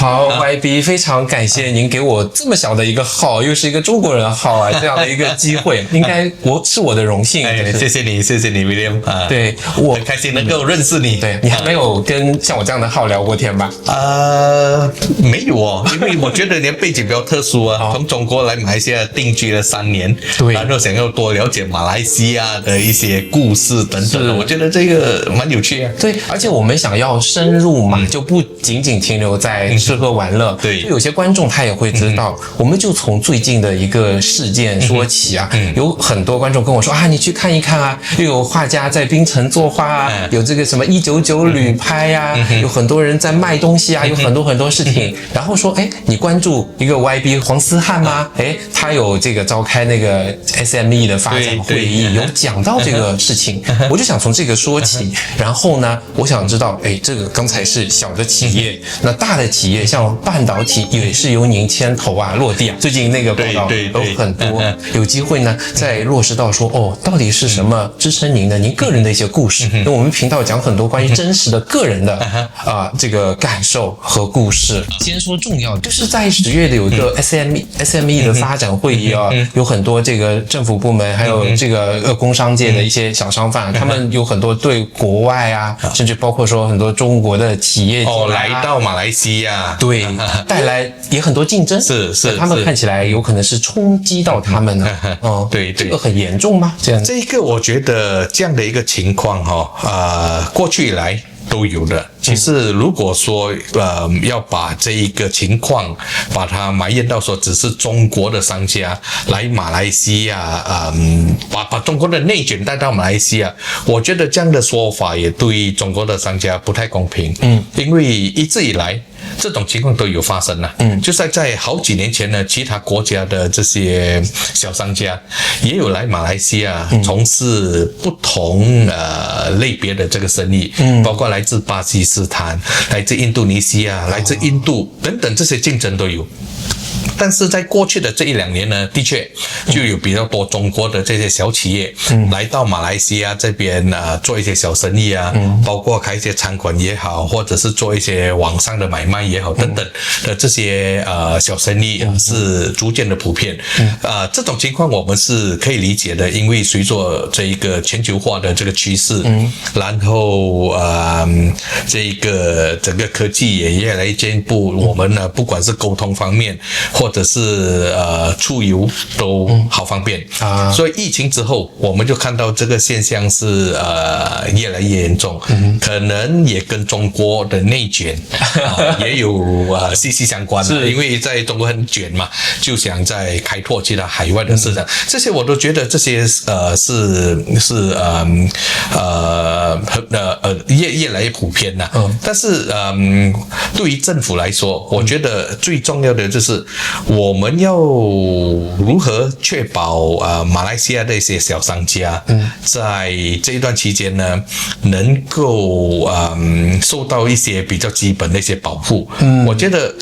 好 ，YB， 非常感谢您给我这么小的一个号，又是一个中国人号啊，这样的一个机会，应该是我的荣幸。谢谢你，William 啊，对，我很开心能够认识你。对，你还没有跟像我这样的号聊过天吧？没有哦，因为我觉得你的背景比较特殊啊，从中国来马来西亚定居了3年，对，然后想要多了解马来西亚的一些故事等等的，我觉得这个蛮有趣啊。对，而且我们想要深入嘛，就不仅仅停留在吃喝玩乐。对，就有些观众他也会知道，我们就从最近的一个事件说起啊，有很多观众跟我说啊，你去看一看啊，又有画家在槟城作画啊，有这个什么199旅拍啊，有很多人在卖东西啊，有很多事情，然后说，哎，你关注一个 YB 黄思翰吗？哎，他有这个召开那个 SME 的发展会议，有讲到这个事情，我就想从这个说起，然后呢，我想知道，哎，这个刚才是小的企业，那大的企业像半导体也是由您牵头啊落地啊，最近那个报道有很多，有机会呢再落实到说，哦，到底是什么支撑您的，您个人的一些故事，因为我们频道讲很多关于真实的个人的这个感受和故事。先说重要的，就是在10月的有一个 SME 的发展会议啊，有很多这个政府部门还有这个工商界的一些小商贩，他们有很多对国外啊，甚至包括说很多中国的企业来到马来西亚，对，带来也很多竞争，是他们看起来有可能是冲击到他们呢。对，这个很严重吗？这个我觉得这样的一个情况过去以来都有的。其实如果说要把这一个情况把它埋怨到说只是中国的商家来马来西亚，把中国的内卷带到马来西亚，我觉得这样的说法也对中国的商家不太公平。因为一直以来这种情况都有发生了。就是在好几年前呢，其他国家的这些小商家也有来马来西亚从事不同类别的这个生意，包括来自巴基斯坦、来自印度尼西亚、来自印度等等，这些竞争都有。但是在过去的这1-2年呢，的确就有比较多中国的这些小企业来到马来西亚这边做一些小生意啊，包括开一些餐馆也好，或者是做一些网上的买卖也好等等的这些小生意是逐渐的普遍。这种情况我们是可以理解的，因为随着这一个全球化的这个趋势，然后这一个整个科技也越来越进步，我们呢不管是沟通方面或者是出游都好方便所以疫情之后我们就看到这个现象是越来越严重，可能也跟中国的内卷也有息息相关因为在中国很卷嘛，就想在开拓其他海外的市场，这些我都觉得这些越来越普遍了。但是对于政府来说，我觉得最重要的就是我们要如何确保马来西亚的一些小商家在这一段期间呢能够受到一些比较基本的一些保护。我觉得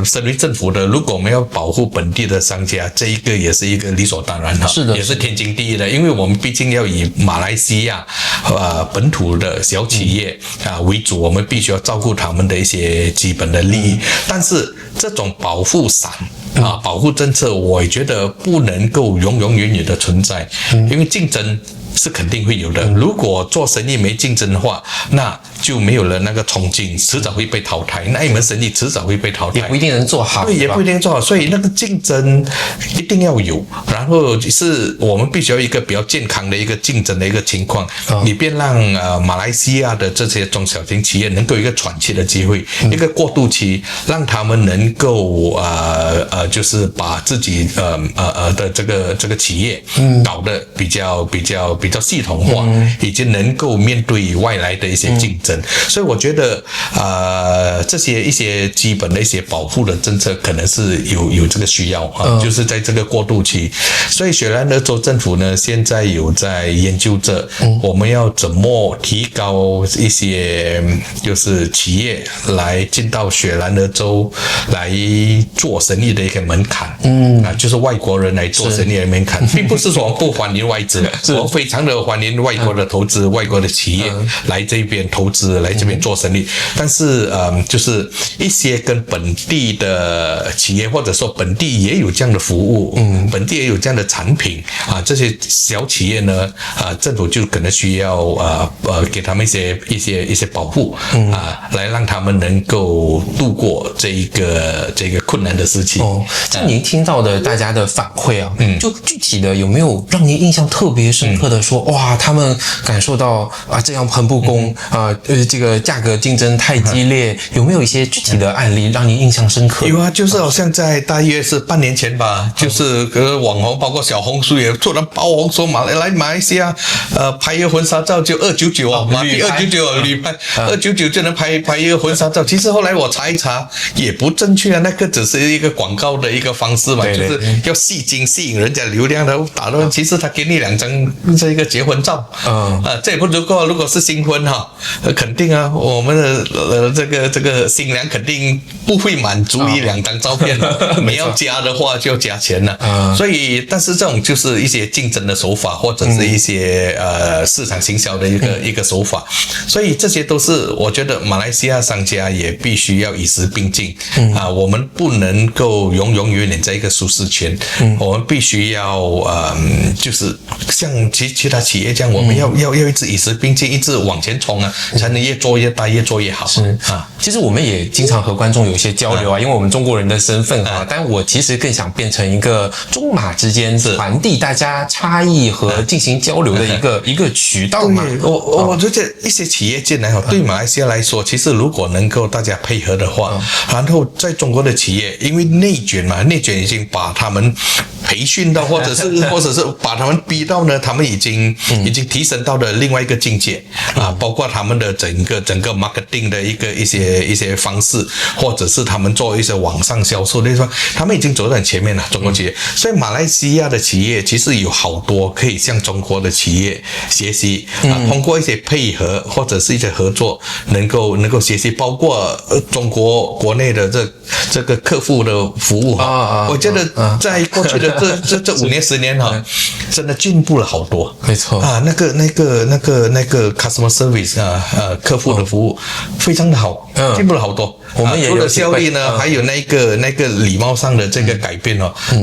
身为政府的，如果我们要保护本地的商家，这一个也是一个理所当然的，是的，也是天经地义的，因为我们毕竟要以马来西亚本土的小企业为主，我们必须要照顾他们的一些基本的利益。但是这种保护伞保护政策，我也觉得不能够永永远远的存在，因为竞争是肯定会有的。如果做生意没竞争的话，那就没有了那个冲劲，迟早会被淘汰。那一门生意迟早会被淘汰，也不一定能做好。对，也不一定做好。所以那个竞争一定要有，然后是我们必须要一个比较健康的一个竞争的一个情况，以便让马来西亚的这些中小型企业能够有一个喘气的机会，一个过渡期，让他们能够就是把自己的这个企业搞得比较系统化，已经能够面对外来的一些竞争。所以我觉得这些一些基本的一些保护的政策可能是有这个需要就是在这个过渡期。所以雪兰莪州政府呢现在有在研究着我们要怎么提高一些就是企业来进到雪兰莪州来做生意的一个门槛。就是外国人来做生意的门槛，并不是说不欢迎外资，我非常的欢迎外国的投资，外国的企业来这边投资司来这边做生意，但是就是一些跟本地的企业或者说本地也有这样的服务，本地也有这样的产品啊，这些小企业呢，政府就可能需要给他们一些保护来让他们能够度过这个困难的时期。像您听到的大家的反馈啊，就具体的有没有让您印象特别深刻的说，哇，他们感受到这样很不公这个价格竞争太激烈，有没有一些具体的案例让您印象深刻？有啊，就是好像在大约是半年前吧，就是网红包括小红书也突然爆红说马来西亚拍一个婚纱照就299哦，马币299旅拍299就能拍一个婚纱照。其实后来我查一查也不正确啊，那个只是一个广告的一个方式嘛，就是要吸引人家流量的打乱。其实他给你2张这个结婚照，这也不足够。如果是新婚肯定啊，我们的这个新娘肯定不会满足于2张照片的，你要加的话就要加钱了。所以，但是这种就是一些竞争的手法，或者是一些市场行销的一个手法。所以这些都是我觉得马来西亚商家也必须要与时并进我们不能够永远在一个舒适圈，我们必须要就是像其他企业这样，我们要一直与时并进，一直往前冲才能越做越大，越做越好。其实我们也经常和观众有一些交流因为我们中国人的身份但我其实更想变成一个中马之间传递大家差异和进行交流的一个渠道嘛。我觉得一些企业进来对马来西亚来说，其实如果能够大家配合的话，然后在中国的企业，因为内卷已经把他们培训到，或者是把他们逼到呢，他们已经提升到了另外一个境界包括他们的整个 marketing 的一些方式，或者是他们做一些网上销售的地方，他们已经走得很前面了，中国企业。所以马来西亚的企业其实有好多可以向中国的企业学习通过一些配合或者是一些合作，能够学习，包括中国国内的这个客户的服务我觉得在过去的这5年10年真的进步了好多。没错那个 customer service 客户的服务非常的好，进步了好多。我们也除了效率呢，还有那个礼貌上的这个改变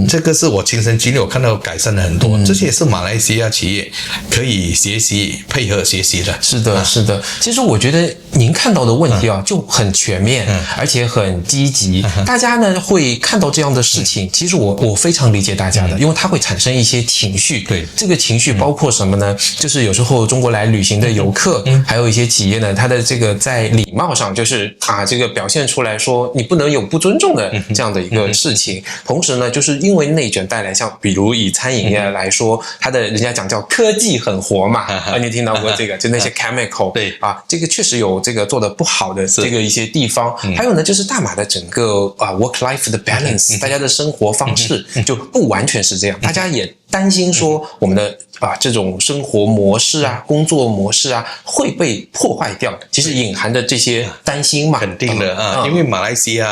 这个是我亲身经历，我看到改善了很多。这些也是马来西亚企业可以学习配合学习的。是的，是的。其实我觉得您看到的问题就很全面，而且很积极。大家呢会看到这样的事情，其实我非常理解大家的，因为它会产生一些情绪。对，这个情绪包括什么呢？就是有时候中国来旅行的游客，还有一些企业呢，它的这个在礼貌上就是这个表现出来说你不能有不尊重的这样的一个事情。同时呢，就是因为内卷带来，像比如以餐饮业来说，它的人家讲叫科技很活嘛，你听到过这个？就那些 chemical， 对这个确实有这个做的不好的这个一些地方。还有呢，就是大马的整个work life 的 balance，大家的生活方式就不完全是这样，大家也担心说我们的这种生活模式工作模式会被破坏掉，其实隐含的这些担心嘛。肯定的因为马来西亚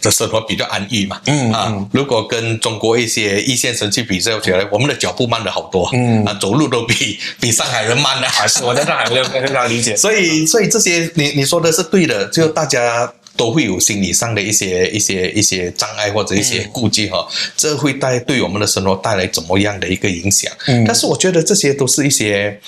的生活比较安逸嘛，如果跟中国一些一线城市比较起来，我们的脚步慢了好多，走路都比上海人慢了。是我在上海我非常理解。所以这些你说的是对的，就大家都会有心理上的一些障碍或者一些顾忌这会对我们的生活带来怎么样的一个影响？但是我觉得这些都是一些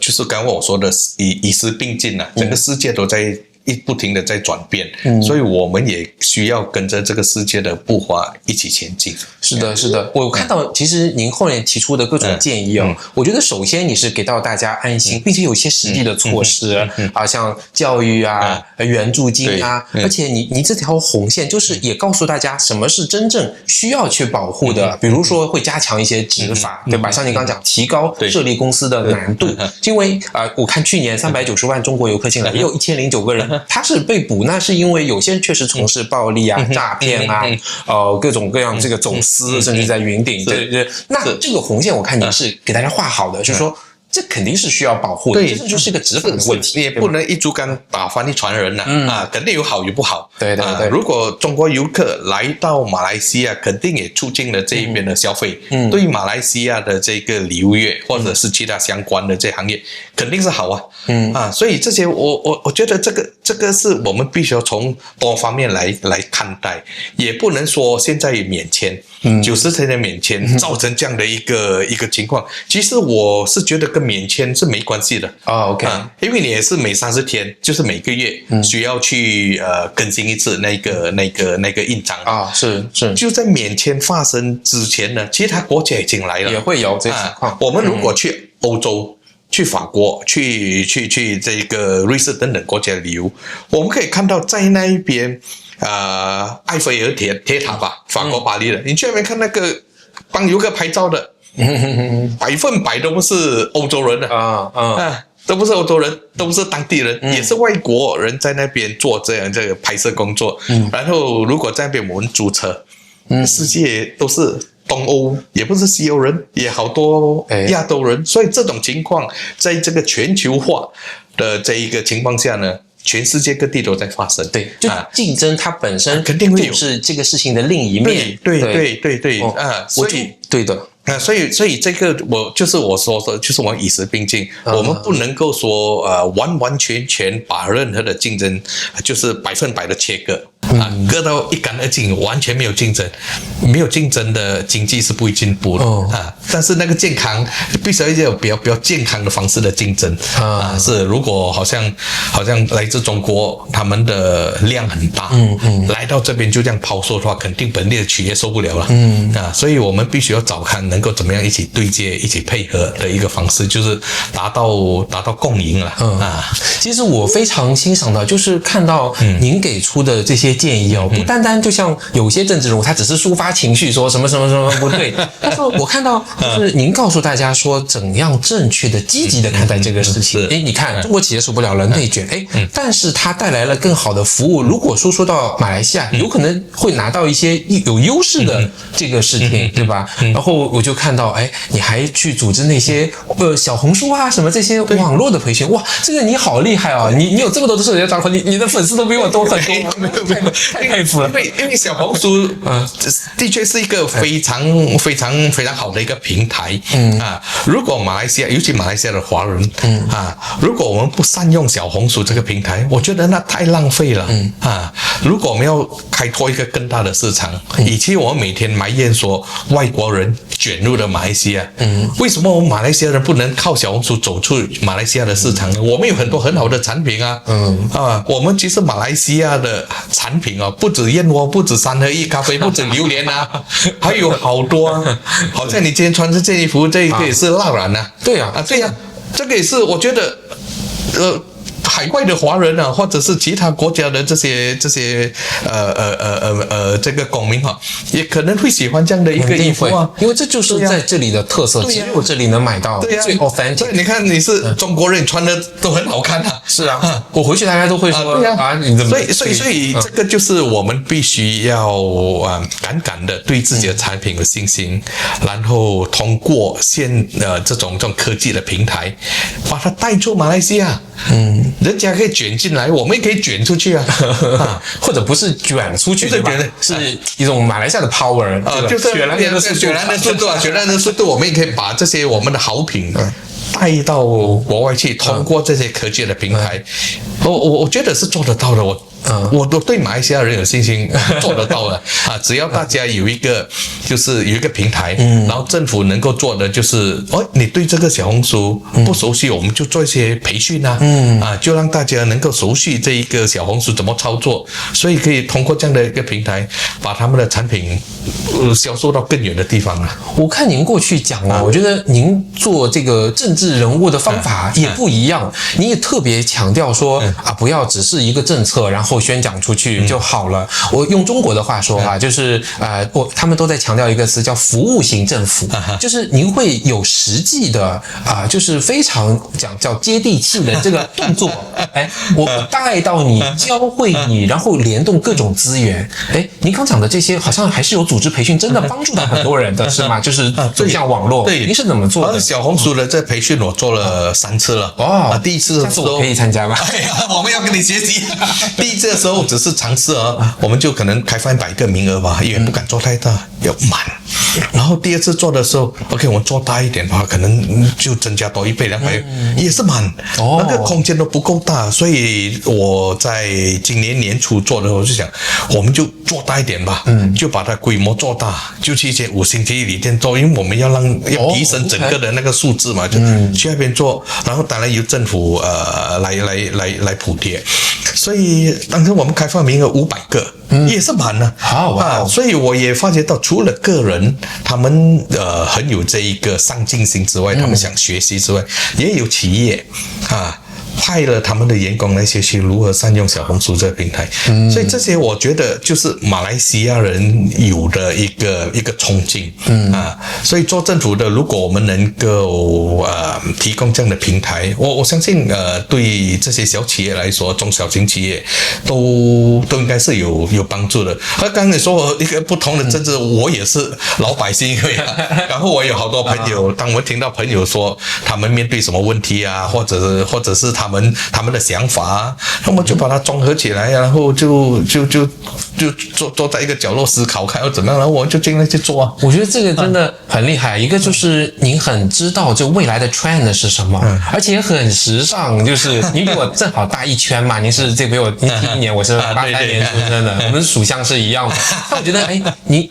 就是刚刚我说的与时并进整个世界都在不停的在转变，所以我们也需要跟着这个世界的步伐一起前进。是的，是的，我看到其实您后面提出的各种建议我觉得首先你是给到大家安心，并且有一些实际的措施像教育援助金而且你这条红线就是也告诉大家什么是真正需要去保护的，比如说会加强一些执法，对吧？像你刚刚讲，提高设立公司的难度，因为我看去年390万中国游客进来，也有1009个人他是被捕，那是因为有些人确实从事暴力诈骗各种各样这个走私，甚至在云顶那这个红线我看你是给大家画好的，就是说这肯定是需要保护的，对，这就是个执法的问题，你也不能一竹竿打翻一船人肯定有好有不好。对对对，如果中国游客来到马来西亚，肯定也促进了这一边的消费，对于马来西亚的这个旅游业或者是其他相关的这行业，肯定是好啊。所以这些我觉得这个是我们必须要从多方面来看待，也不能说现在免签，90天的免签造成这样的一个情况。其实我是觉得跟免签是没关系的OK，因为你也是每30天，就是每个月需要去更新一次那个印章是，就在免签发生之前呢，其他国家已经来了，也会有这情况。我们如果去欧洲。去法国、去这个瑞士等等国家旅游，我们可以看到在那一边，埃菲尔铁塔吧，法国巴黎的，你去那边看那个帮游客拍照的，100%都不是欧洲人的都不是欧洲人，都不是当地人，也是外国人在那边做这个拍摄工作。然后如果在那边我们租车，世界都是。东欧也不是西欧人，也好多亚洲人，所以这种情况在这个全球化的这一个情况下呢，全世界各地都在发生。对，就竞争它本身肯定会有是这个事情的另一面。对所以对的。所以这个我说的，就是我们与时并进，我们不能够说完全把任何的竞争就是100%的切割割到一干二净，完全没有竞争，没有竞争的经济是不会进步的但是那个健康必须要有比较健康的方式的竞争是如果好像来自中国，他们的量很大，来到这边就这样抛售的话，肯定本地的企业受不了了所以我们必须要找看能够怎么样一起对接、一起配合的一个方式，就是达到共赢了其实我非常欣赏的就是看到您给出的这些建议不单单就像有些政治人物他只是抒发情绪说什么什么什么不对，但是我看到就是您告诉大家说怎样正确的、积极的看待这个事情。你看中国企业受不了了内卷，但是它带来了更好的服务。如果说到马来西亚，有可能会拿到一些有优势的这个事情，对吧？然后我就看到，你还去组织那些小红书什么这些网络的培训，哇，这个你好厉害啊！你有这么多的社交账号，你的粉丝都比我多很多，太佩服了。因为小红书的确是一个非常好的一个平台如果马来西亚，尤其马来西亚的华人如果我们不善用小红书这个平台，我觉得那太浪费了如果我们要开拓一个更大的市场，以及我们每天埋怨说外国人卷入了马来西亚，为什么我们马来西亚人不能靠小红书走出马来西亚的市场呢？我们有很多很好的产品我们其实马来西亚的产品不止燕窝，不止3合1咖啡，不止榴莲还有好多好像你今天穿这件衣服，这个也是蜡染对啊，这个也是我觉得海外的华人或者是其他国家的这些这个公民也可能会喜欢这样的一个衣服因为这就是在这里的特色，只有这里能买到最 authentic。你看你是中国人，穿的都很好看是我回去大家都会说你怎么？所以这个就是我们必须要敢的对自己的产品有信心，然后通过这种科技的平台，把它带出马来西亚。人家可以卷进来，我们也可以卷出去或者不是卷出去，对吧？是一种马来西亚的 power，就是雪兰的速度，我们也可以把这些我们的好品带到国外去，通过这些科技的平台，我觉得是做得到的。我都对马来西亚人有信心，做得到的只要大家有一个平台，然后政府能够做的就是你对这个小红书不熟悉，我们就做一些培训就让大家能够熟悉这一个小红书怎么操作，所以可以通过这样的一个平台，把他们的产品销售到更远的地方我看您过去讲我觉得您做这个政治人物的方法也不一样，您也特别强调说不要只是一个政策，然后后宣讲出去就好了。我用中国的话说啊，就是他们都在强调一个词叫服务型政府，就是您会有实际的就是非常叫接地气的这个动作，我带到你，教会你，然后联动各种资源。您刚讲的这些好像还是有组织培训，真的帮助到很多人的是吗？就是走向网络，对，您是怎么做的？小红书的这培训我做了3次了。第一次的时候我可以参加吗？我们要跟你学习。第一次的时候只是尝试我们就可能开放100个名额吧，因为不敢做太大，要满。然后第二次做的时候 ，OK， 我们做大一点的话，可能就增加多1倍、2倍，也是满。那个空间都不够大，所以我在今年年初做的时候，我就想，我们就做大一点吧，就把它规模做大，就去一些5星级旅店做，因为我们要提升整个的那个数字嘛，就去那边做，然后当然由政府来补贴，所以当时我们开放名额500个。也是满了所以我也发觉到，除了个人他们很有这一个上进心之外，他们想学习之外，也有企业派了他们的员工来学习如何善用小红书这个平台，所以这些我觉得就是马来西亚人有的一个冲劲所以做政府的，如果我们能够提供这样的平台，我相信对这些小企业来说，中小型企业都应该是有帮助的。刚刚你说我一个不同的政治，我也是老百姓然后我有好多朋友，当我们听到朋友说他们面对什么问题或者是他们的想法那么就把它综合起来，然后就坐在一个角落思考看要怎么样，然后我就尽量去做我觉得这个真的很厉害。一个就是您很知道这未来的 trend 是什么，而且很时尚。就是您比我正好大一圈嘛，您是比我您第一年，我是83年出生的，我们属相是一样的。我觉得你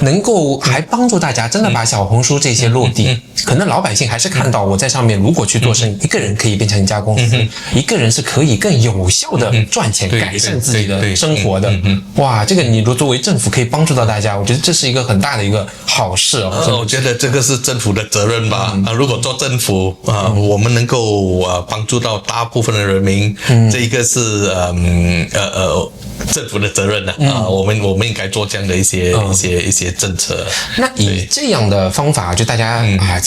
能够还帮助大家真的把小红书这些落地，可能老百姓还是看到我在上面如果去做生意，一个人可以变成一家公司，一个人是可以更有效的赚钱，改善自己的生活的。哇，这个你作为政府可以帮助到大家，我觉得这是一个很大的一个好事我觉得这个是政府的责任吧。如果做政府我们能够帮助到大部分的人民，这一个是政府的责任我们应该做这样的一些政策。那以这样的方法，就大家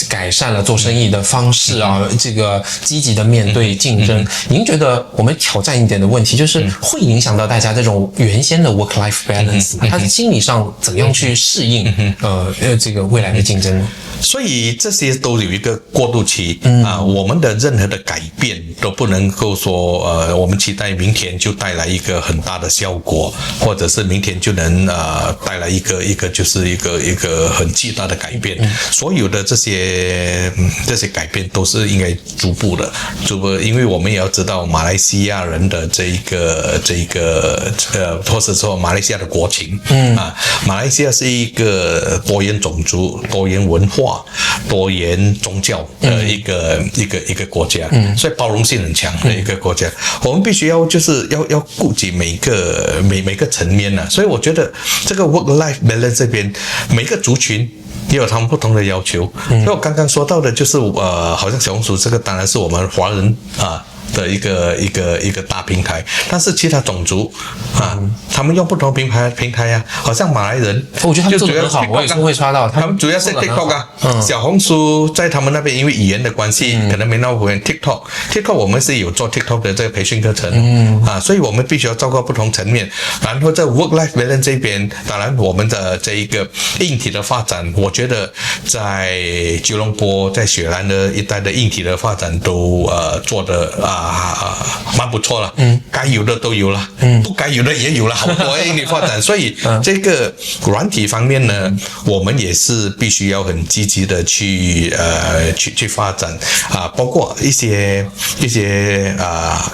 改善了做生意的方式这个积极的面对竞争，您觉得我们挑战一点的问题就是会影响到大家这种原先的 work-life balance，他心理上怎样去适应这个未来的竞争？所以这些都有一个过渡期我们的任何的改变都不能够说我们期待明天就带来一个很大的效果，或者是明天就能带来一个就是一个很巨大的改变。所有的这些改变都是应该逐步的，因为我们也要知道马来西亚人的这一个或者说马来西亚的国情马来西亚是一个多元种族、多元文化、多元宗教的一个国家，所以包容性很强的一个国家。我们必须要顾及每个层面所以我觉得这个 work-life balance 这边每个族群也有他们不同的要求。所以我刚刚说到的就是好像小红书这个当然是我们华人的一个大平台，但是其他种族他们用不同平台好像马来人，我觉得他们做得很好，我也是会刷到他们主要是 TikTok 小红书在他们那边因为语言的关系可能没那么普遍。TikTok 我们是有做 TikTok 的这个培训课程所以我们必须要照顾不同层面。然后在 work-life balance 这边，当然我们的这一个硬体的发展，我觉得在吉隆坡在雪兰的一带的硬体的发展都做的蛮不错了，该有的都有了，不该有的也有了，好多硬体发展。所以这个软体方面呢，我们也是必须要很积极的去发展包括一些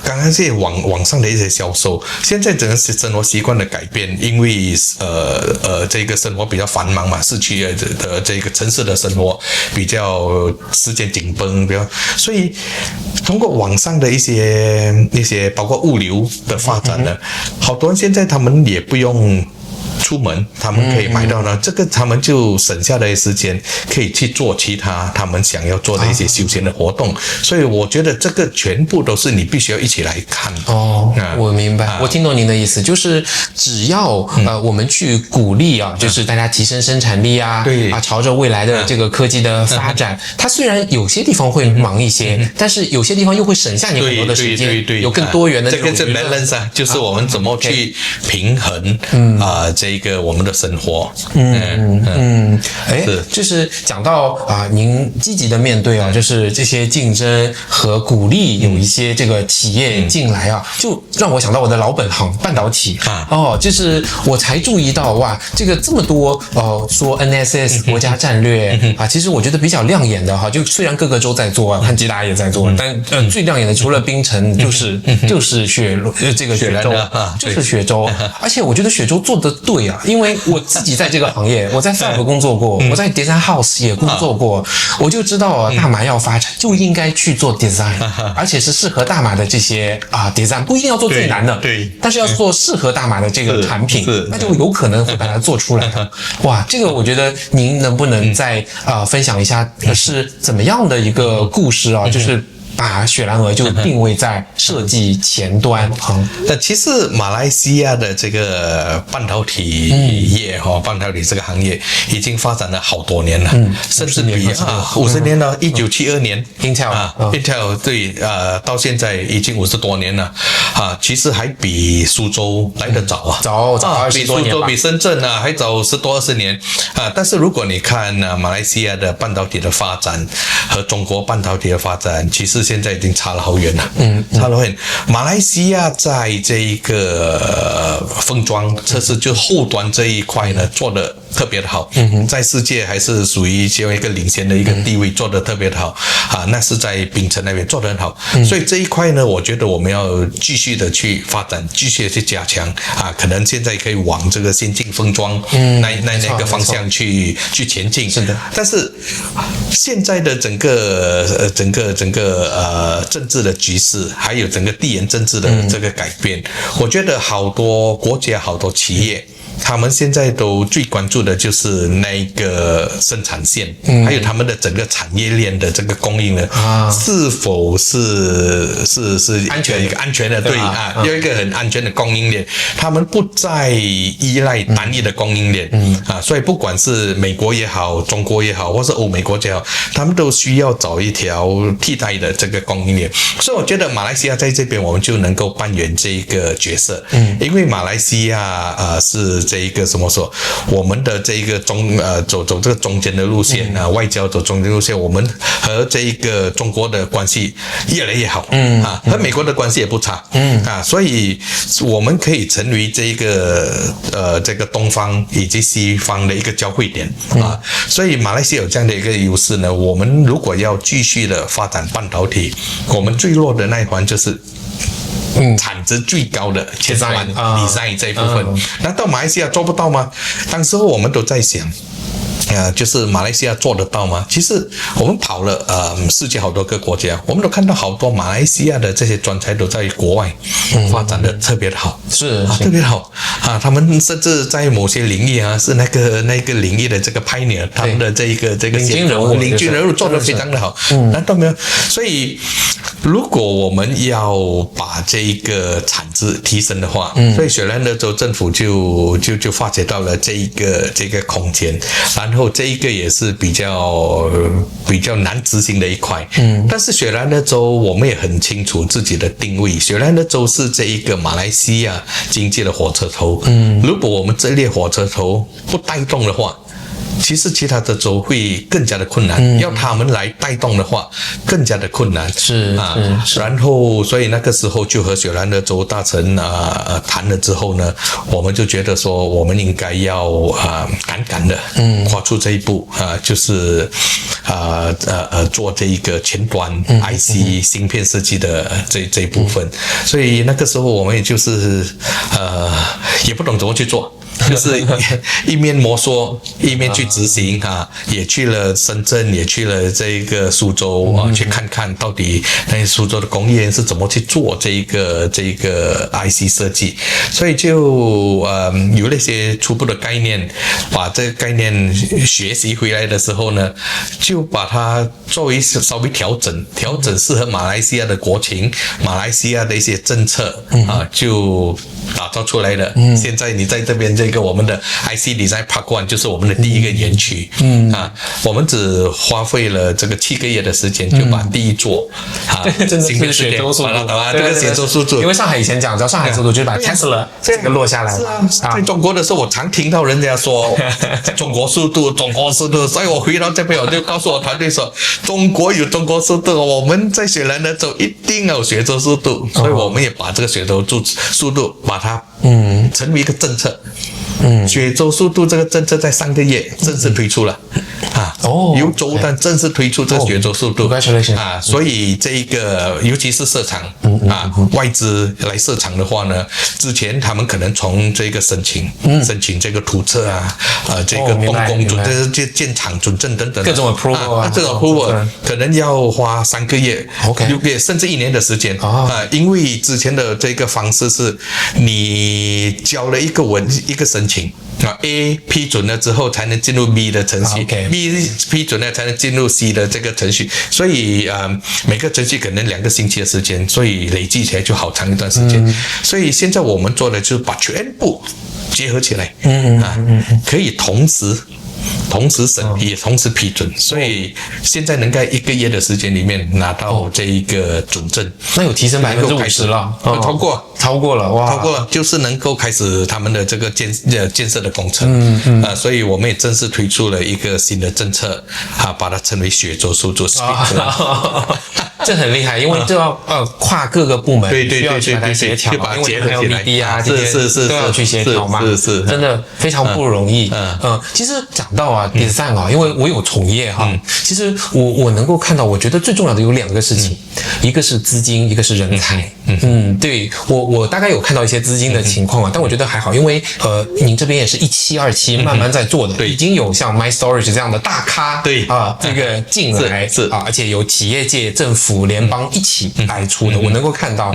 刚刚是网上的一些销售，现在整个生活习惯的改变，因为这个生活比较繁忙嘛，市区的这个城市的生活比较时间紧绷，所以通过网上的一些包括物流的发展呢，好多人现在他们也不用出门，他们可以买到呢，这个他们就省下的时间可以去做其他他们想要做的一些休闲的活动。所以我觉得这个全部都是你必须要一起来看我明白，我听懂您的意思，就是只要我们去鼓励啊，就是大家提升生产力啊，对朝着未来的这个科技的发展，它虽然有些地方会忙一些，但是有些地方又会省下你很多的时间，对，有更多元的这个是 balance 啊，就是我们怎么去平衡这个我们的生活。就是讲到您积极的面对就是这些竞争和鼓励有一些这个企业进来就让我想到我的老本行半导体就是我才注意到哇，这个这么多说 NSS 国家战略其实我觉得比较亮眼的就虽然各个州在做看吉达也在做，但最亮眼的除了槟城就是雪州，就是雪州，而且我觉得雪州做得对因为我自己在这个行业，我在 Fab 工作过，我在 Design House 也工作过，我就知道大麻要发展就应该去做 Design，而且是适合大麻的这些Design， 不一定要做最难的，对，但是要做适合大麻的这个产品，那就有可能会把它做出来。哇，这个我觉得您能不能再分享一下是怎么样的一个故事就是把雪兰莪就定位在设计前端其实马来西亚的这个半导体业半导体这个行业已经发展了好多年了，甚至比50年了，1972年 Intel 对到现在已经50多年了其实还比苏州来得早早比苏州比深圳还早10多20年但是如果你看马来西亚的半导体的发展和中国半导体的发展，其实现在已经差了好远了，差了很远。马来西亚在这一个封装测试就后端这一块呢做得特别的好，在世界还是属于一个领先的一个地位，做得特别的好那是在槟城那边做得很好，所以这一块呢，我觉得我们要继续的去发展，继续的去加强可能现在可以往这个先进封装那个方向去前进。是的，但是现在的整个政治的局势，还有整个地缘政治的这个改变，我觉得好多国家好多企业他们现在都最关注的就是那个生产线，还有他们的整个产业链的这个供应呢，是否是一个安全的，对有一个很安全的供应链，他们不再依赖单一的供应链所以不管是美国也好，中国也好，或是欧美国家也好，他们都需要找一条替代的这个供应链。所以我觉得马来西亚在这边我们就能够扮演这一个角色，因为马来西亚是这一个怎么说，我们的这一个走这个中间的路线外交走中间路线，我们和这一个中国的关系越来越好，和美国的关系也不差，所以我们可以成为这个东方以及西方的一个交汇点所以马来西亚有这样的一个优势呢，我们如果要继续的发展半导体，我们最弱的那一环就是产值最高的前端 design 这一部分，难道马来西亚做不到吗？当时我们都在想就是马来西亚做得到吗？其实我们跑了世界好多个国家，我们都看到好多马来西亚的这些专才都在国外发展的特别的好，是特别好他们甚至在某些领域是那个领域的这个 pioneer， 他们的这个领军人物做得非常的好，难道没有？所以如果我们要把这一个产值提升的话，所以雪兰莪州政府就发掘到了这个空间，然后这一个也是比较难执行的一块。但是雪兰莪州我们也很清楚自己的定位，雪兰莪州是这一个马来西亚经济的火车头。如果我们这列火车头不带动的话，其实其他的州会更加的困难，要他们来带动的话更加的困难。是然后所以那个时候就和雪兰莪州大臣谈了之后呢，我们就觉得说我们应该要敢敢的跨出这一步就是做这一个前端 IC 芯片设计的这一部分。所以那个时候我们也就是也不懂怎么去做。就是一面摸索一面去执行啊，也去了深圳，也去了这个苏州啊，去看看到底那些苏州的工业是怎么去做这个 IC 设计，所以就有那些初步的概念，把这个概念学习回来的时候呢，就把它作为稍微调整适合马来西亚的国情，马来西亚的一些政策啊，就打造出来的。现在你在这边这个我们的 IC Design Park One 就是我们的第一个园区，我们只花费了这个7个月的时间就把第一座真的是雪州速度，这个雪州速度，因为上海以前讲叫上海速度，就是把 Tesla 这个落下来。是啊，在中国的时候，我常听到人家说中国速度，所以我回到这边我就告诉我团队说，中国有中国速度，我们在雪兰的州一定要有雪州速度，所以我们也把这个雪州速度把它成为一个政策。雪州速度这个政策在上个月正式推出了由州但正式推出这个雪州速度所以这一个尤其是设厂外资来设厂的话呢，之前他们可能从这个申请这个土测这个动工准证、建厂准证等等各种 approval 这种 approval 可能要花3个月、6个月甚至1年的时间因为之前的这个方式是你交了一个申请A 批准了之后才能进入 B 的程序，B 批准了才能进入 C 的这个程序，所以每个程序可能2个星期的时间，所以累计起来就好长一段时间。所以现在我们做的就是把全部结合起来，可以同时审批，同时批准，所以现在能在1个月的时间里面拿到这一个准证，那有提升50%了，超过了哇，超过了，就是能够开始他们的这个建设的工程，所以我们也正式推出了一个新的政策，把它称为雪州速度 Speed。这很厉害，因为就要跨各个部门，对，需要去协调，因为还有 BD 这些都要去协调嘛，是，真的非常不容易。其实讲到design 因为我有从业其实我能够看到，我觉得最重要的有2个事情，一个是资金，一个是人才。对，我大概有看到一些资金的情况但我觉得还好，因为您这边也是1期2期慢慢在做的，已经有像 MyStorage 这样的大咖这个进来而且有企业界、政府、联邦一起来出的，我能够看到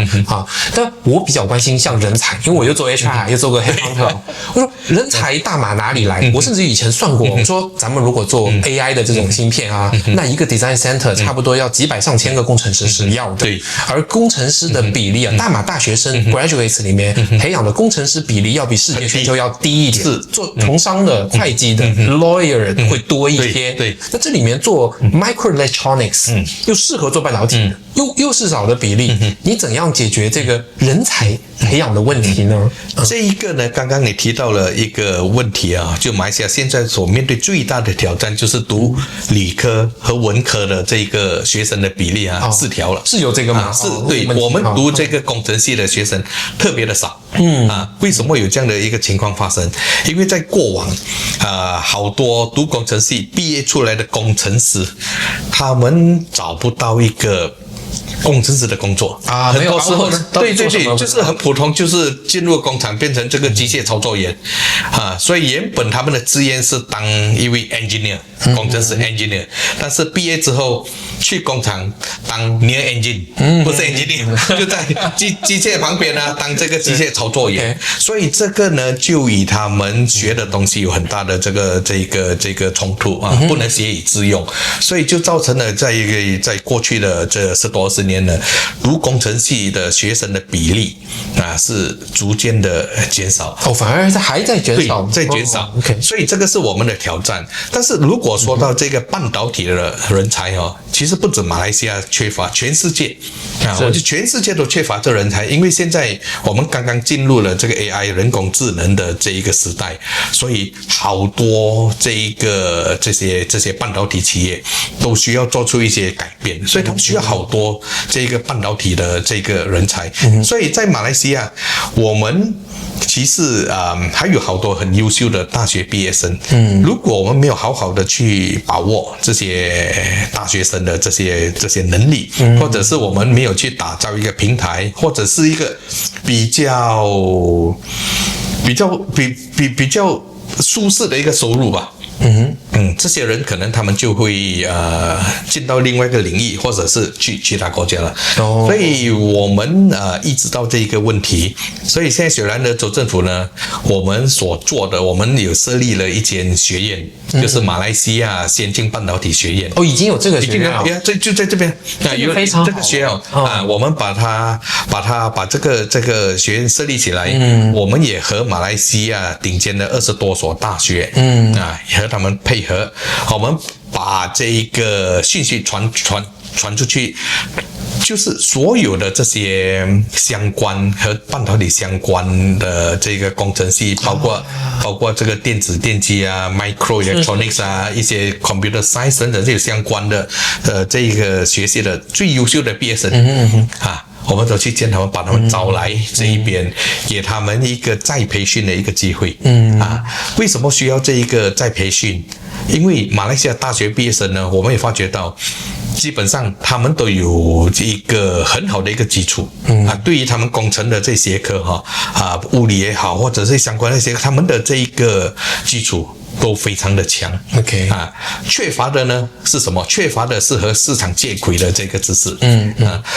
但我比较关心像人才，因为我又做 HR 又做过 Headhunter， 我说人才大马哪里来？我甚至以前算过，我说咱们如果做 AI 的这种芯片那一个 design center 差不多要几百上千个工程师是要的，而工程师的比例大马大学生 graduates 里面培养的工程师比例要比世界全球要低一点，做从商的、会计的 lawyer 会多一些。对，那这里面做 microelectronics 又适合做半导体，又是少的比例，你怎样解决这个人才培养的问题呢？这一个呢，刚刚你提到了一个问题就马来西亚现在所面对最大的挑战就是读理科和文科的这个学生的比例失调了，是有这个吗？是，对，我们读这个工程系的学生特别的少。为什么有这样的一个情况发生？因为在过往好多读工程系毕业出来的工程师，他们找不到一个工程师的工作很多时候呢，对，就是很普通，就是进入工厂变成这个机械操作员所以原本他们的志愿是当一位 engineer， 工程师 engineer， 但是毕业之后去工厂当 near engine， 不是 engineer， 就在机械旁边当这个机械操作员，所以这个呢就与他们学的东西有很大的这个冲突不能学以致用，所以就造成了在过去的这10多20年呢，读工程系的学生的比例是逐渐的减少，反而还在减少，在减少。所以这个是我们的挑战。但是如果说到这个半导体的人才其实不止马来西亚缺乏，全世界我觉得全世界都缺乏这人才，因为现在我们刚刚进入了这个 AI 人工智能的这一个时代，所以好多这些半导体企业都需要做出一些改变，所以他们需要好多这个半导体的这个人才。所以在马来西亚，我们其实还有好多很优秀的大学毕业生。如果我们没有好好的去把握这些大学生的这些能力，或者是我们没有去打造一个平台，或者是一个比较比较舒适的一个收入吧。这些人可能他们就会进到另外一个领域，或者是去其他国家了。所以我们意识到这一个问题，所以现在雪兰莪州政府呢，我们所做的，我们有设立了一间学院，就是马来西亚先进半导体学院。已经有这个学院了，就在这边，有非常好这个学院我们把这个学院设立起来，我们也和马来西亚顶尖的20多所大学，也和他们配合，我们把这一个讯息传出去，就是所有的这些相关和半导体相关的这个工程系，包括这个电子电机啊、micro electronics 啊、一些 computer science 等等这些相关的这个学系的最优秀的毕业生我们都去见他们，把他们招来这一边，给他们一个再培训的一个机会。为什么需要这一个再培训？因为马来西亚大学毕业生呢，我们也发觉到，基本上他们都有一个很好的一个基础对于他们工程的这些科物理也好，或者是相关的一些，他们的这一个基础都非常的强。缺乏的呢是什么？缺乏的是和市场接轨的这个知识。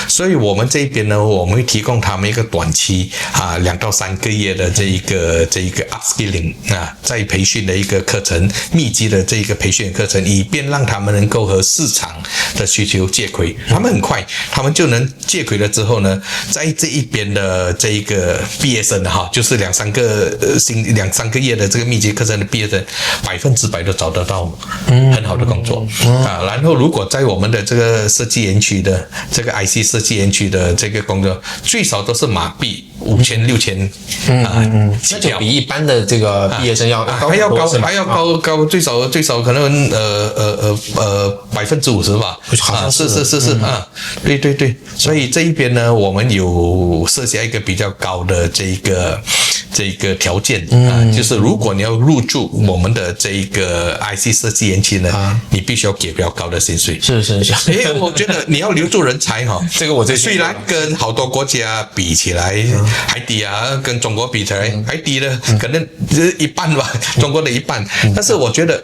所以我们这边呢，我们会提供他们一个短期2到3个月的这一个 upskilling 再培训的一个课程，密集的这一个培训课程，以便让他们能够和市场的需求接轨。他们很快，他们就能接轨了之后呢，在这一边的这一个毕业生就是2、3个月的这个密集课程的毕业生，100%都找得到很好的工作然后如果在我们的这个设计园区的这个 IC 设计园区的这个工作，最少都是马币5000、6000那就比一般的这个毕业生要高还要高，最少可能50%吧，好像是对，所以这一边呢，我们有设下一个比较高的这个条件就是如果你要入驻我们的这一个 IC 设计园区呢，你必须要给比较高的薪水。是我觉得你要留住人才这个我虽然跟好多国家比起来还低跟中国比起来还低的，可能一半吧，中国的一半。但是我觉得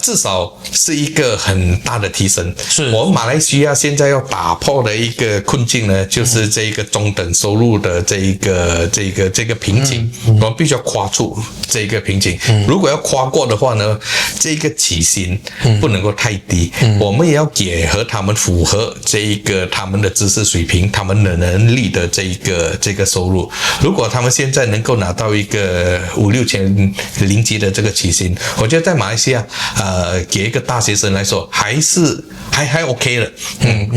至少是一个很大的提升。我们马来西亚现在要打破的一个困境呢，就是这一个中等收入的这个瓶颈，我们必须要跨出这个瓶颈。如果要跨过的话呢，这个起薪不能够太低，我们也要给和他们符合这一个他们的知识水平、他们的能力的这个收入。如果他们现在能够拿到一个5、6千零级的这个起薪，我觉得在马来西亚给一个大学生来说还 OK 了。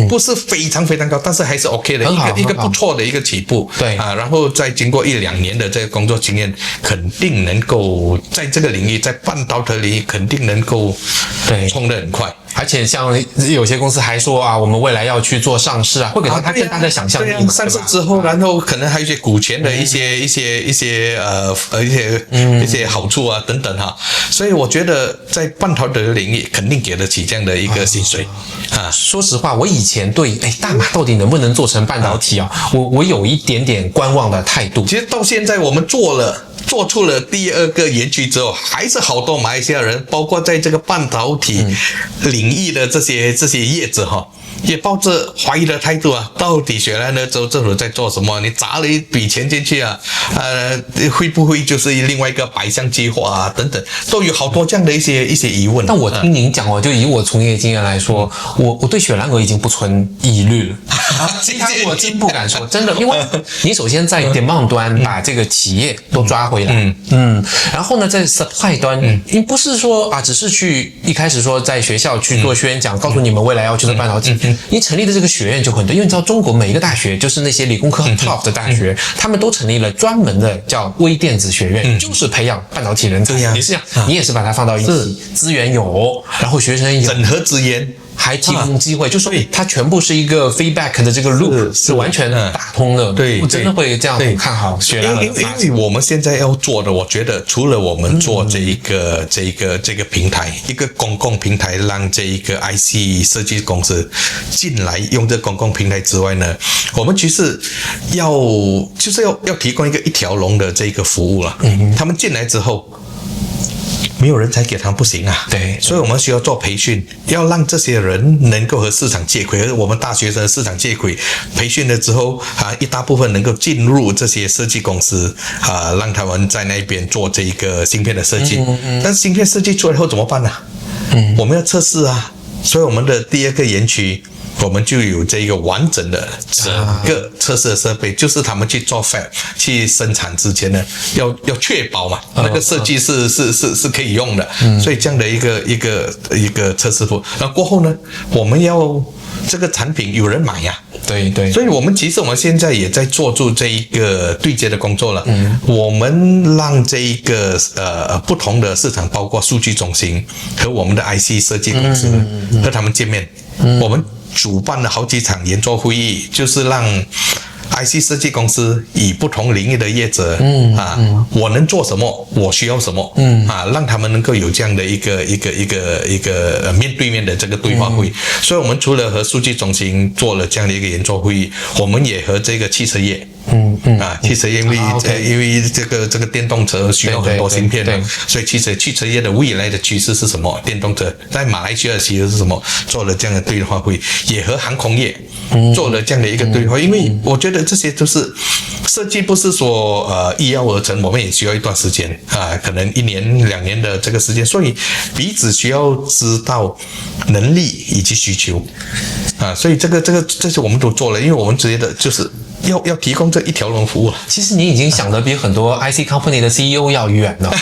不是非常非常高，但是还是 OK 的，一个不错的一个起步。对然后再经过1、2年的这个工作经验，肯定能够在这个领域，在半导体领域肯定能够冲得很快。而且像有些公司还说我们未来要去做上市会给到他更大的想象力。上市之后，然后可能还有一些股权的一些好处等等所以我觉得在半导体的领域肯定给得起这样的一个薪水说实话，我以前对大马到底能不能做成半导体我有一点点观望的态度。其实到现在我们做出了第2个园区之后，还是好多马来西亚人，包括在这个半导体领域的这些业者也抱着怀疑的态度到底雪兰莪州政府在做什么？你砸了一笔钱进去会不会就是另外一个白象计划等等，都有好多这样的一些疑问。但我听您讲就以我从业经验来说，我对雪兰莪已经不存疑虑了。其他我真不敢说，真的，因为你首先在 demand 端把这个企业都抓回来，然后呢，在 supply 端，你不是说只是去一开始说在学校去做宣讲，告诉你们未来要去做半导体。你成立的这个学院就很多，因为你知道中国每一个大学，就是那些理工科很 top 的大学，他们都成立了专门的叫微电子学院，就是培养半导体人才。也是这样，你也是把它放到一起，资源有，然后学生有，整合资源。还提供机会，就说它全部是一个 feedback 的这个 loop 是完全打通的。对，我真的会这样看好雪兰莪。因为我们现在要做的，我觉得除了我们做这个平台，一个公共平台，让这一个 IC 设计公司进来用这公共平台之外呢，我们其实要提供一条龙的这个服务了。他们进来之后，没有人才给他们不行啊。对，所以我们需要做培训，要让这些人能够和市场接轨，和我们大学生的市场接轨。培训了之后一大部分能够进入这些设计公司让他们在那边做这一个芯片的设计。但是芯片设计出来后怎么办呢？我们要测试啊。所以我们的第二个园区，我们就有这个完整的整个测试的设备，就是他们去做 fab 去生产之前呢，要确保嘛，那个设计是可以用的。所以这样的一个测试服，那过后呢，我们要这个产品有人买呀。对，所以我们现在也在做出这一个对接的工作了。我们让这一个不同的市场，包括数据中心和我们的 IC 设计公司和他们见面。我们主办了好几场研究会议，就是让IC 设计公司以不同领域的业者我能做什么，我需要什么让他们能够有这样的一个面对面的这个对话会。所以我们除了和数据中心做了这样的一个研究会议，我们也和这个汽车业汽车业因为这个电动车需要很多芯片的，所以汽车业的未来的趋势是什么？电动车在马来西亚的趋势是什么？做了这样的对话会，也和航空业做了这样的一个对话。因为我觉得这些都是设计，不是说一跃而成，我们也需要一段时间可能1年2年的这个时间，所以彼此需要知道能力以及需求所以这些我们都做了，因为我们觉得就是要提供这一条龙服务了。其实你已经想得比很多 IC company 的 CEO 要远了，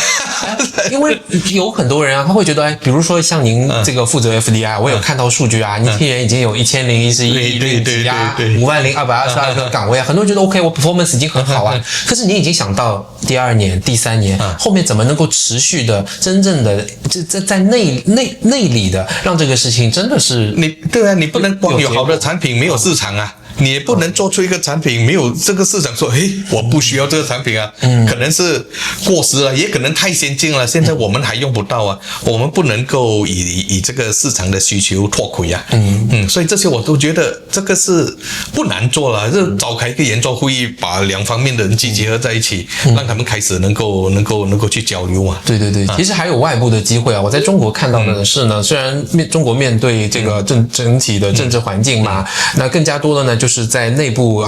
因为有很多人他会觉得，比如说像您这个负责 FDI，我有看到数据你今年已经有1011亿率级50222个岗位很多人觉得 OK， 我 performance 已经很好可是你已经想到第2年、第3年，后面怎么能够持续的、真正的在内里的让这个事情真的是你不能光有好的产品没有市场你也不能做出一个产品没有这个市场说我不需要这个产品可能是过时了，也可能太先进了，现在我们还用不到我们不能够以这个市场的需求脱轨所以这些我都觉得这个是不难做了，就召开一个研究会议，把两方面的人结合在一起，让他们开始能够去交流对，其实还有外部的机会我在中国看到的是呢，虽然中国面对这个整体的政治环境嘛，那更加多的呢就是在内部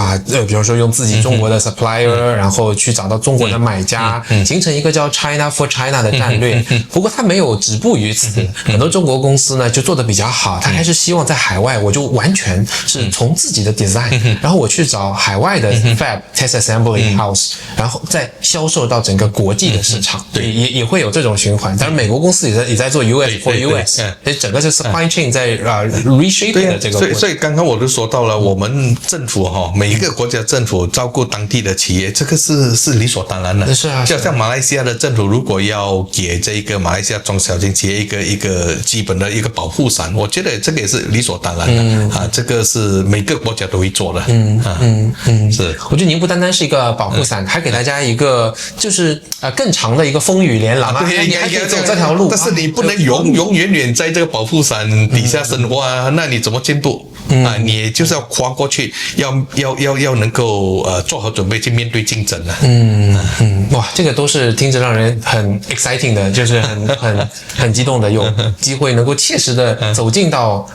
比如说用自己中国的 supplier，然后去找到中国的买家，形成一个叫 China for China 的战略。不过它没有止步于此，很多中国公司呢就做得比较好，他还是希望在海外我就完全是从自己的 design，然后我去找海外的 fab test assembly house，然后再销售到整个国际的市场。也会有这种循环。当然美国公司也在做 US for US， 所以整个是 supply chain 在reshaping 的这个过程。所以刚刚我都说到了，我们政府每一个国家政府照顾当地的企业，这个是理所当然的。是就像马来西亚的政府如果要给这个马来西亚中小型企业一个基本的一个保护伞，我觉得这个也是理所当然的这个是每个国家都会做的。是。我觉得您不单单是一个保护伞，还给大家一个就是更长的一个风雨连廊你还可以走这条路，但是你不能永远在这个保护伞底下生活那你怎么进步？你就是要跨过去，要能够做好准备去面对竞争哇，这个都是听着让人很 exciting 的，就是很激动的，有机会能够切实的走进到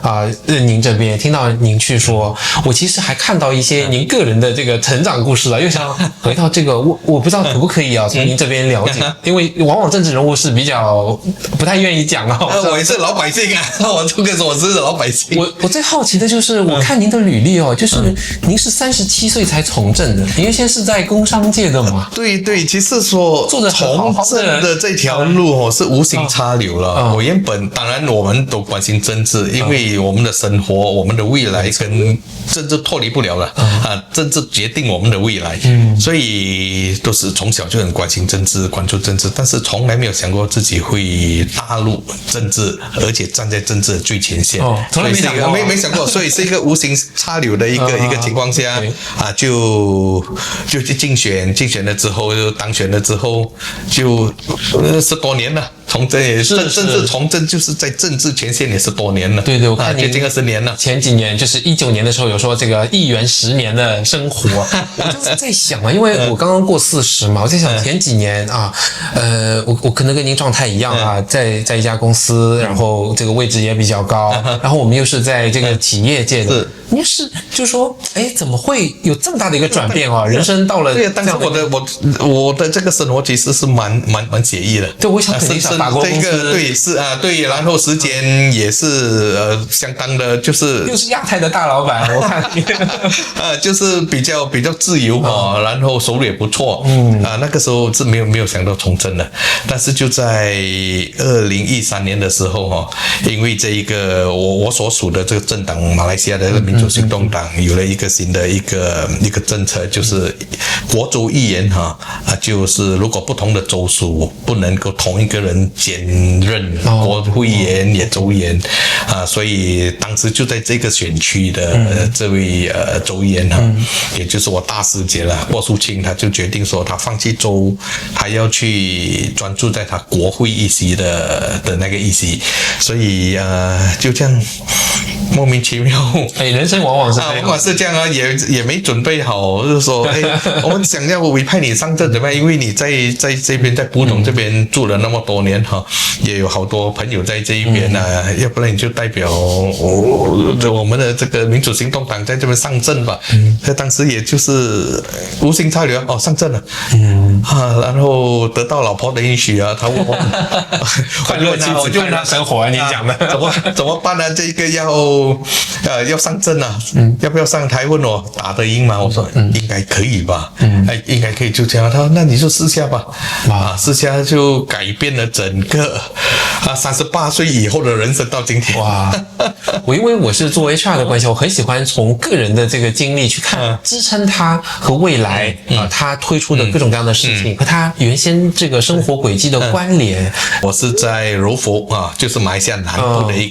您这边，听到您去说，我其实还看到一些您个人的这个成长故事了，又想回到这个我不知道可不可以从您这边了解，因为往往政治人物是比较不太愿意讲我也是老百姓我这个说我是老百姓。我最好奇的就就是我看您的履历哦，就是您是37岁才从政的，您原先是在工商界的嘛？对对，其实说做得很好从政的这条路是无心插柳了。我原本当然我们都关心政治，因为我们的生活、我们的未来跟政治脱离不了了啊，政治决定我们的未来，所以都是从小就很关心政治、关注政治，但是从来没有想过自己会踏入政治，而且站在政治的最前线。从来没想过，没想过，所以是一个无心插柳的一个情况下啊，就去竞选了之后，就当选了之后，就10多年了。从政也甚至从政就是在政治前线也10多年了。对，我看接近20年了。前几年就是19年的时候有说这个议员10年的生活，我就是在想啊，因为我刚刚过40嘛，我在想前几年啊，我可能跟您状态一样啊，在一家公司，然后这个位置也比较高，然后我们又是在这个企业界的，您是就说，哎，怎么会有这么大的一个转变啊？人生到了对，但是我的这个生活其实是蛮写意的。对，我想肯定是。这个对是啊，对，然后时间也是相当的，就是又是亚太的大老板，我看就是比较自由然后收入也不错，那个时候是没有想到从政的，但是就在2013年的时候因为这一个我所属的这个政党马来西亚的民主行动党有了一个新的一个政策，就是国州议员就是如果不同的州属不能够同一个人兼任国会议员也州议员所以当时就在这个选区的这位州议员也就是我大师姐了郭淑清，他就决定说他放弃州，还要去专注在他国会议席的那个议席，所以就这样莫名其妙。人生往往是这样，往往是这样也没准备好，就是说我们想要委派你上阵怎么样？因为你在这边在普通这边住了那么多年也有好多朋友在这一边要不然你就代表我们的这个民主行动党在这边上阵吧。当时也就是无心插柳上阵了，然后得到老婆的允许他问我，我就问他生活你讲的怎么办呢？这个要上阵要不要上台？问我打得赢吗？我说应该可以吧，应该可以，就这样。他说那你就试下吧，试下就改变了整个38岁以后的人生到今天。哇，因为我是做 HR 的关系，我很喜欢从个人的这个经历去看支撑他和未来他推出的各种各样的事情和他原先这个生活轨迹的关联。我是在柔佛就是马来西亚南部的一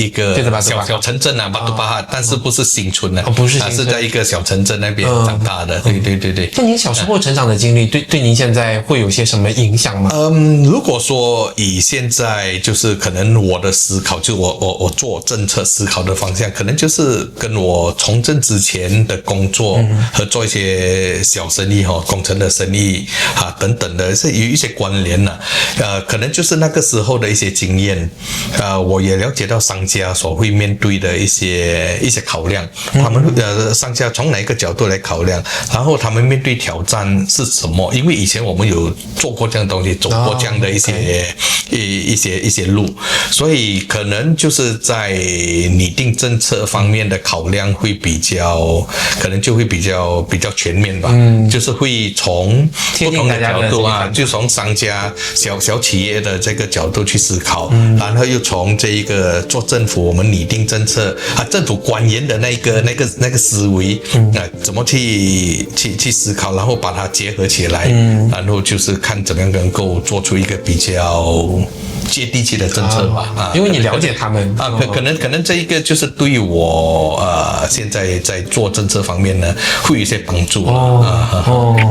个小城镇巴杜巴哈，但是不是新村不是新村，是在一个小城镇那边长大的。对。那您小时候成长的经历对您现在会有些什么影响吗？如果说以现在就是可能我的思考，就我做政策思考的方向，可能就是跟我从政之前的工作和做一些小生意工程的生意等等的是有一些关联可能就是那个时候的一些经验我也了解到商家所会面对的一些考量，他们商家从哪一个角度来考量，然后他们面对挑战是什么？因为以前我们有做过这样的东西，走过这样的一些路，所以可能就是在拟定政策方面的考量会可能就会比较全面吧。就是会从不同的角度就从商家小企业的这个角度去思考，然后又从这一个做政府我们拟定政策政府官员的那个思维怎么去思考，然后把它结合起来，然后就是看怎么样能够做出一个比较接地气的政策吧。因为你了解他们可能这一个就是对于我现在在做政策方面呢会有一些帮助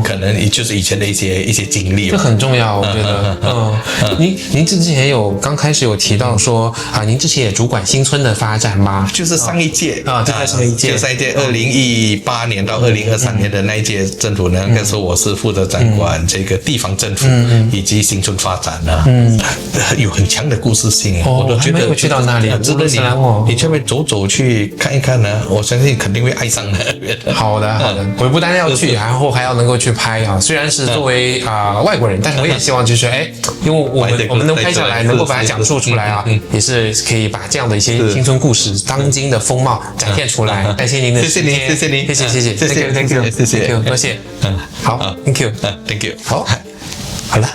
可能也就是以前的一些经历，这很重要，我觉得。您之前刚开始有提到说您之前也主管新村的发展吗？就是上一届就在上一届2018年到2023年的那一届政府呢，那时候我是负责掌管这个地方政府以及新村发展有很强的故事性我都觉得去到那里值得你去那边走去看一看呢，我相信肯定会爱上的。别的。好的，好的，我不单要去，然后还要能够去拍啊。虽然是作为外国人，但是我也希望就是因为我们能拍下来，能够把它讲述出来啊，也是可以把这样的一些青春故事、当今的风貌展现出来。感谢您的时间，谢谢您，谢谢，Thank you，多谢，好，Thank you，Thank you，好了，